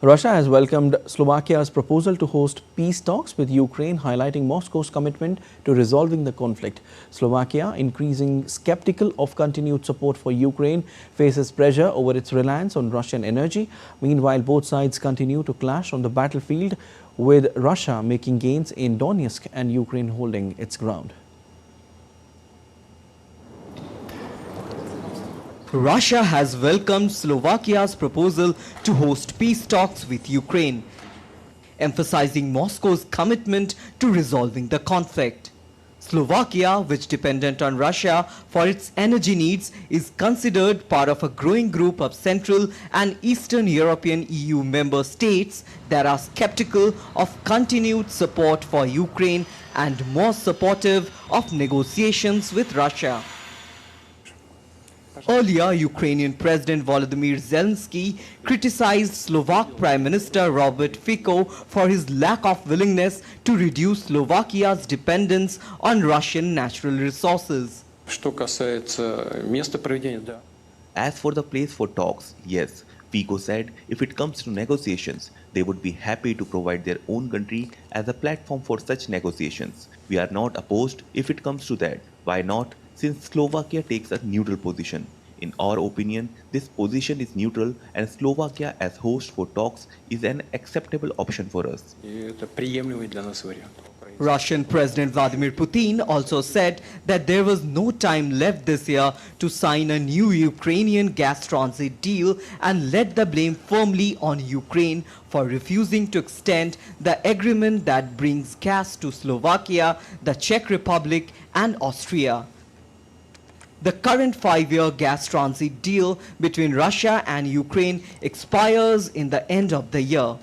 Russia has welcomed Slovakia's proposal to host peace talks with Ukraine, highlighting Moscow's commitment to resolving the conflict. Slovakia, increasing skeptical of continued support for Ukraine, faces pressure over its reliance on Russian energy. Meanwhile, both sides continue to clash on the battlefield, with Russia making gains in Donetsk and Ukraine holding its ground. Russia has welcomed Slovakia's proposal to host peace talks with Ukraine, emphasizing Moscow's commitment to resolving the conflict. Slovakia, which dependent on Russia for its energy needs, is considered part of a growing group of Central and Eastern European EU member states that are skeptical of continued support for Ukraine and more supportive of negotiations with Russia. Earlier, Ukrainian President Volodymyr Zelensky criticized Slovak Prime Minister Robert Fico for his lack of willingness to reduce Slovakia's dependence on Russian natural resources. As for the place for talks, yes, Fico said if it comes to negotiations, they would be happy to provide their own country as a platform for such negotiations. We are not opposed if it comes to that. Why not? Since Slovakia takes a neutral position. In our opinion, this position is neutral and Slovakia as host for talks is an acceptable option for us. Russian President Vladimir Putin also said that there was no time left this year to sign a new Ukrainian gas transit deal and laid the blame firmly on Ukraine for refusing to extend the agreement that brings gas to Slovakia, the Czech Republic and Austria. The current 5-year gas transit deal between Russia and Ukraine expires in the end of the year.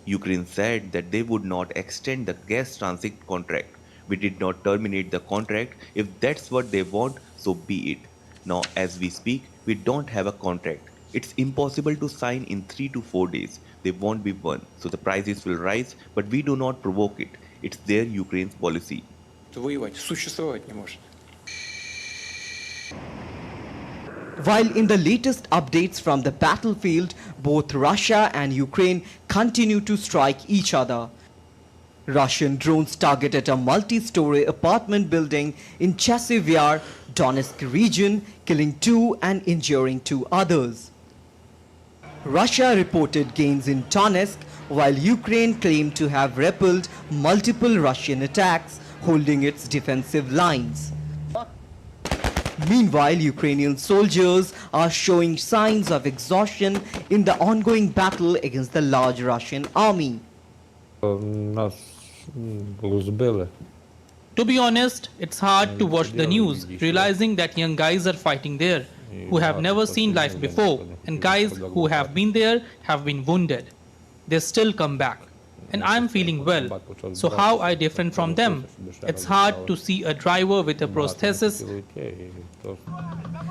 Ukraine said that they would not extend the gas transit contract. We did not terminate the contract. If that's what they want, so be it. Now, as we speak, we don't have a contract. It's impossible to sign in 3 to 4 days. They won't be one, so the prices will rise, but we do not provoke it. It's their Ukraine's policy. While in the latest updates from the battlefield, both Russia and Ukraine continue to strike each other. Russian drones targeted a multi-story apartment building in Chasiv Yar, Donetsk region, killing 2 and injuring 2 others. Russia reported gains in Donetsk, while Ukraine claimed to have repelled multiple Russian attacks, holding its defensive lines. Meanwhile, Ukrainian soldiers are showing signs of exhaustion in the ongoing battle against the large Russian army. To be honest, it's hard to watch the news, realizing that young guys are fighting there, who have never seen life before, and guys who have been there have been wounded. They still come back. And I'm feeling well. So how I different from them? It's hard to see a driver with a prosthesis.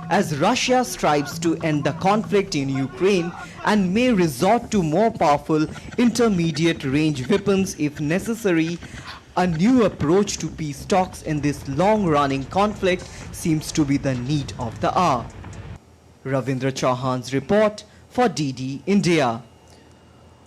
As Russia strives to end the conflict in Ukraine and may resort to more powerful intermediate range weapons if necessary, a new approach to peace talks in this long-running conflict seems to be the need of the hour. Ravindra Chauhan's report for DD India.